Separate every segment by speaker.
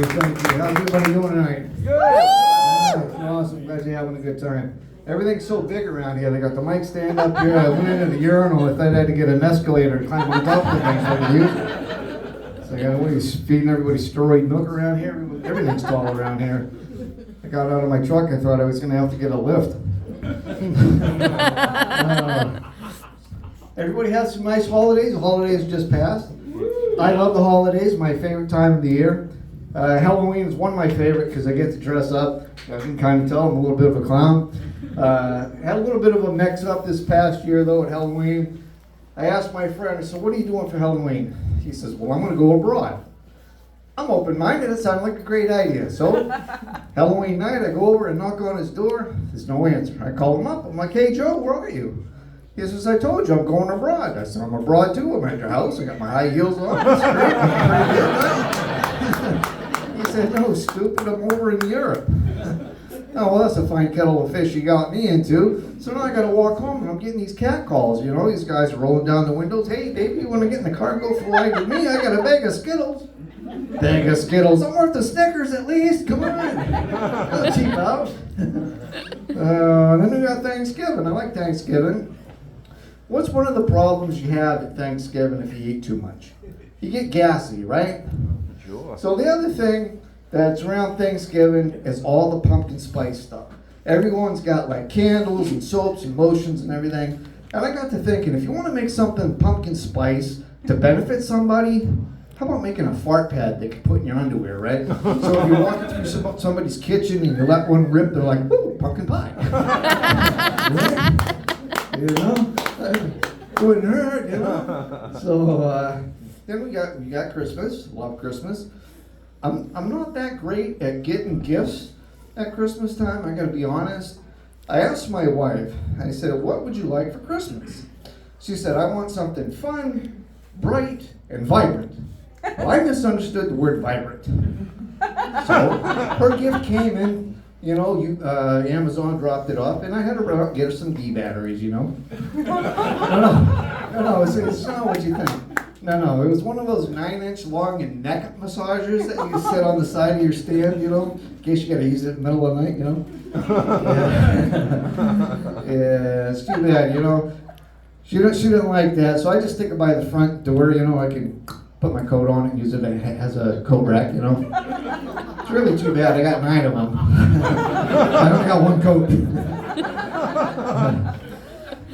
Speaker 1: Thank you. How's everybody doing tonight? Good. Awesome. Glad you're having a good time. Everything's so big around here. They got the mic stand up here. I went into the urinal. If I had to get an escalator to climb on top of the things I could use. So I got away feeding everybody steroid milk around here. Everything's tall around here. I got out of my truck. I thought I was going to have to get a lift. Everybody has some nice holidays. The holidays just passed. I love the holidays. My favorite time of the year. Halloween is one of my favorite because I get to dress up. I can kind of tell I'm a little bit of a clown. Had a little bit of a mix up this past year though at Halloween. I asked my friend, I said, what are you doing for Halloween? He says, well, I'm going to go abroad. I'm open-minded. It sounded like a great idea. So Halloween night, I go over and knock on his door. There's no answer. I call him up. I'm like, hey, Joe, where are you? He says, I told you, I'm going abroad. I said, I'm abroad too. I'm at your house. I got my high heels on. That's great. He said, no, stupid, I'm over in Europe. Oh, well, that's a fine kettle of fish you got me into. So now I got to walk home, and I'm getting these cat calls. You know, these guys are rolling down the windows. Hey, baby, you want to get in the car and go for a ride with me? I got a bag of Skittles. Bag of Skittles. I'm worth the Snickers at least. Come on. Don't cheap out. Then we got Thanksgiving. I like Thanksgiving. What's one of the problems you have at Thanksgiving if you eat too much? You get gassy, right?
Speaker 2: Sure.
Speaker 1: So the other thing that's around Thanksgiving is all the pumpkin spice stuff. Everyone's got like candles and soaps and lotions and everything. And I got to thinking, if you want to make something pumpkin spice to benefit somebody, how about making a fart pad they can put in your underwear, right? So if you're walking through somebody's kitchen and you let one rip, they're like, ooh, pumpkin pie. Right? You know? Wouldn't hurt, you know? So then we got Christmas. Love Christmas. I'm not that great at getting gifts at Christmas time, I gotta be honest. I asked my wife, I said, what would you like for Christmas? She said, I want something fun, bright, and vibrant. Well, I misunderstood the word vibrant. So her gift came in, you know, Amazon dropped it off, and I had to run out and get her some D batteries, you know. No, it's not what you think. No, it was one of those 9-inch long and neck massagers that you sit on the side of your stand, you know, in case you gotta use it in the middle of the night, you know. Yeah, it's too bad, you know. She didn't like that, so I just stick it by the front door, you know. I can put my coat on it and use it as a coat rack, you know. It's really too bad. I got 9 of them. I only got one coat.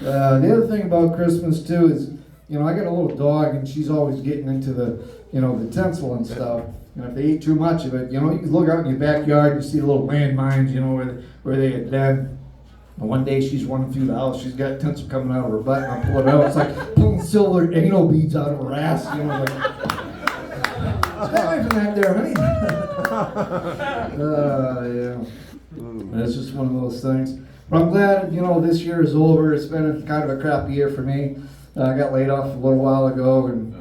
Speaker 1: The other thing about Christmas too is, you know, I got a little dog and she's always getting into the, you know, the tinsel and stuff. And if they eat too much of it, you know, you can look out in your backyard and you see the little landmines, you know, where they had been. And one day she's running through the house, she's got tinsel coming out of her butt, and I pull it out. It's like pulling silver anal beads out of her ass, you know, like, stay away from that there, honey. Yeah. It's just one of those things. But I'm glad, you know, this year is over. It's been kind of a crappy year for me. I got laid off a little while ago, and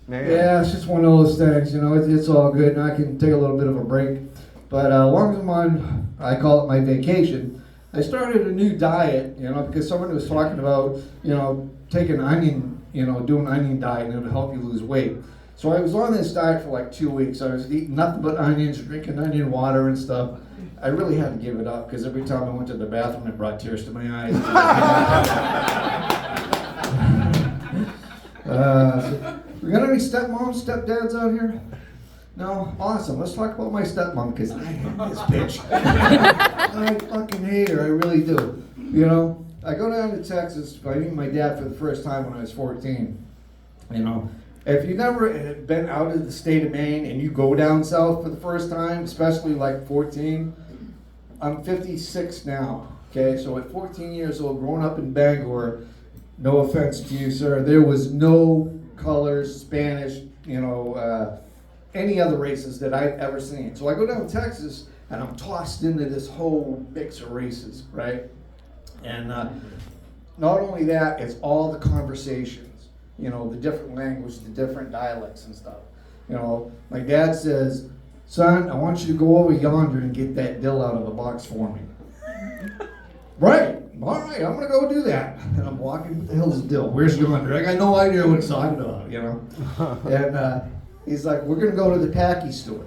Speaker 1: yeah, it's just one of those things, you know, it's all good, and I can take a little bit of a break. But as long as I'm on, I call it my vacation, I started a new diet, you know, because someone was talking about, you know, taking onion, you know, doing onion diet, and it'll help you lose weight. So I was on this diet for like 2 weeks. I was eating nothing but onions, drinking onion water and stuff. I really had to give it up, because every time I went to the bathroom, it brought tears to my eyes. We got any stepmoms, stepdads out here? No? Awesome. Let's talk about my stepmom, because I hate this bitch. I fucking hate her. I really do. You know, I go down to Texas. I meet my dad for the first time when I was 14. You know, if you've never been out of the state of Maine and you go down south for the first time, especially like 14, I'm 56 now. Okay, so at 14 years old, growing up in Bangor, no offense to you, sir, there was no colors, Spanish, you know, any other races that I've ever seen. So I go down to Texas, and I'm tossed into this whole mix of races, right? And not only that, it's all the conversations, you know, the different language, the different dialects and stuff. You know, my dad says, son, I want you to go over yonder and get that dill out of the box for me. Right. All right, I'm going to go do that. And I'm walking, what the hell is dill? Where's yonder? I got no idea what he's talking about, you know. And he's like, we're going to go to the tacky store.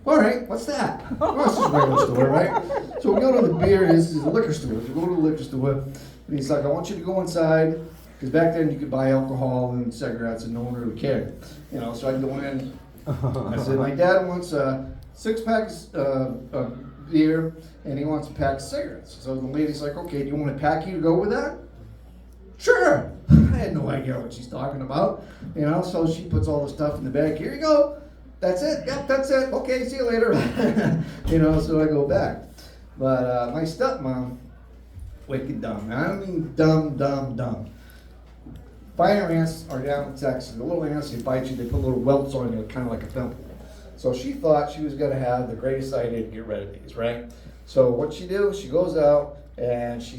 Speaker 1: All right, what's that? Oh, it's just a regular store, right? So we go to the beer, this is a liquor store. We go to the liquor store, and he's like, I want you to go inside, because back then you could buy alcohol and cigarettes and no one really cared. So I'd go in, I said, my dad wants 6 packs of beer, and he wants a pack of cigarettes. So the lady's like, okay, do you want a packy to go with that? Sure. I had no idea what she's talking about. So she puts all the stuff in the bag. Here you go. That's it. Yep, that's it. Okay, see you later. So I go back. But my stepmom, wicked dumb. I mean dumb. Fire ants are down in Texas. The little ants, they bite you, they put little welts on you, kind of like a pimple. So she thought she was going to have the greatest idea to get rid of these, right? So what she do, she goes out and she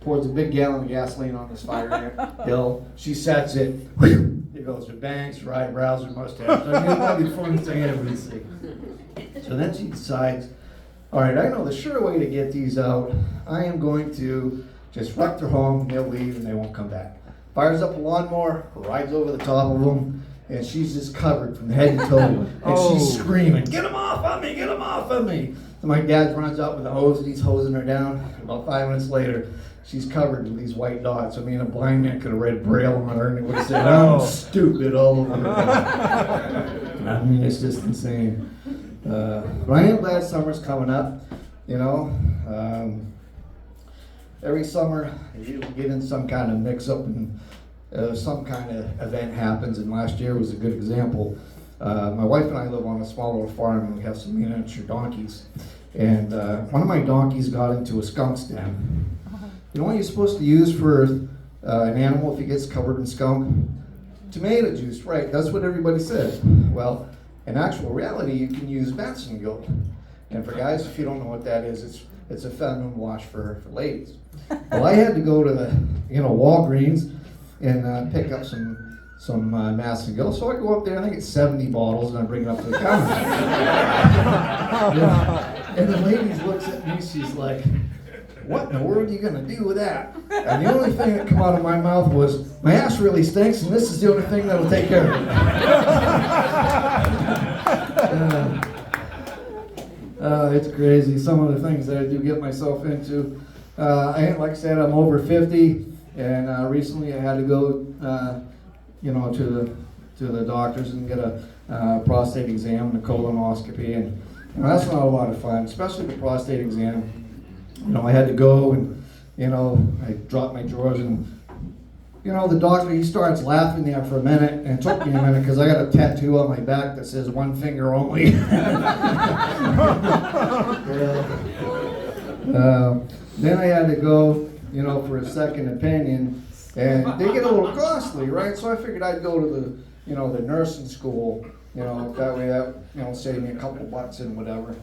Speaker 1: pours a big gallon of gasoline on this fire ant hill. She sets it. It goes, her bangs, her eyebrows, her mustache. That'd be the funniest thing I ever see. So then she decides, all right, I know the sure way to get these out. I am going to just wreck their home, they'll leave, and they won't come back. Fires up a lawnmower, rides over the top of them, and she's just covered from head to toe. And she's screaming, get them off of me, get them off of me. So my dad runs out with a hose, and he's hosing her down. About 5 minutes later, she's covered with these white dots. I mean, a blind man could have read Braille on her, and it would have said, I'm stupid all over her. I mean, it's just insane. But I am glad summer's coming up, every summer, you get in some kind of mix-up and some kind of event happens, and last year was a good example. My wife and I live on a small little farm, and we have some miniature donkeys. And one of my donkeys got into a skunk's den. You know what you're supposed to use for an animal if he gets covered in skunk? Tomato juice, right, that's what everybody says. Well, in actual reality, you can use Benson guilt. And for guys, if you don't know what that is, it's a feminine wash for ladies. Well, I had to go to the Walgreens and pick up some Madison Gill. So I go up there and I get 70 bottles and I bring it up to the counter. And the lady looks at me, she's like, what in the world are you gonna do with that? And the only thing that came out of my mouth was, my ass really stinks and this is the only thing that'll take care of it. It's crazy, some of the things that I do get myself into. Like I said, I'm over 50, and recently I had to go, to the doctors and get a prostate exam and a colonoscopy, and that's not a lot of fun, especially the prostate exam. I had to go and, I dropped my drawers and, the doctor, he starts laughing there for a minute, and it took me a minute because I got a tattoo on my back that says one finger only. Then I had to go, for a second opinion, and they get a little costly, right? So I figured I'd go to the nursing school, that way that, save me a couple bucks and whatever.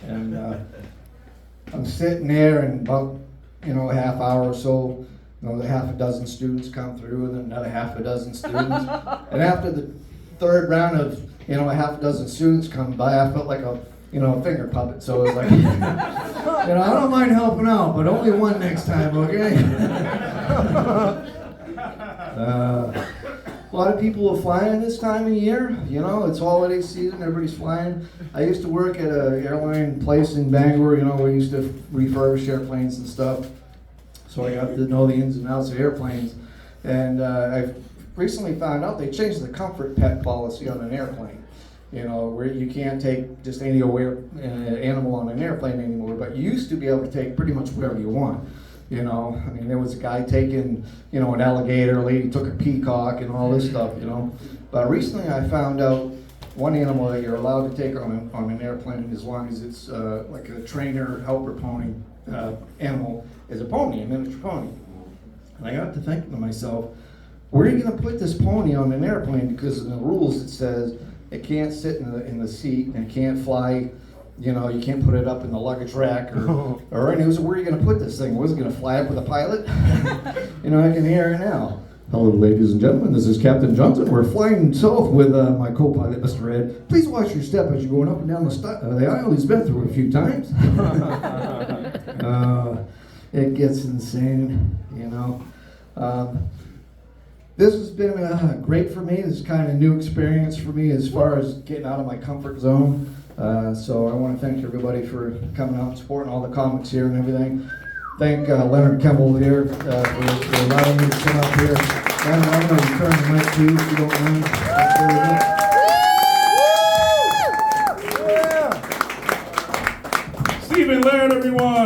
Speaker 1: And I'm sitting there, and about, a half hour or so, the half a dozen students come through, and then another half a dozen students. And after the third round of, a half a dozen students come by, I felt like a finger puppet. So it was like, I don't mind helping out, but only one next time, okay? A lot of people are flying this time of year. It's holiday season, everybody's flying. I used to work at an airline place in Bangor, we used to refurbish airplanes and stuff. So I got to know the ins and outs of airplanes. And I've recently found out they changed the comfort pet policy on an airplane. Where you can't take just any animal on an airplane anymore, but you used to be able to take pretty much whatever you want. There was a guy taking, an alligator, a lady took a peacock and all this stuff, But recently I found out one animal that you're allowed to take on an airplane as long as it's like a trainer, helper pony animal is a pony, a miniature pony. And I got to thinking to myself, where are you going to put this pony on an airplane? Because in the rules it says it can't sit in the seat and it can't fly. You can't put it up in the luggage rack or anything. So where are you going to put this thing? Was it going to fly up with a pilot? I can hear it now. Hello, ladies and gentlemen. This is Captain Johnson. We're flying south with my co-pilot, Mr. Ed. Please watch your step as you're going up and down the aisle. He's been through it a few times. It gets insane, This has been great for me. This is kind of a new experience for me as far as getting out of my comfort zone. So I want to thank everybody for coming out and supporting all the comics here and everything. Thank Leonard Kemble here for allowing me to come up here. And I'm going to return the mic to you if you don't mind. Thanks very much.
Speaker 2: Stephen Laird, everyone.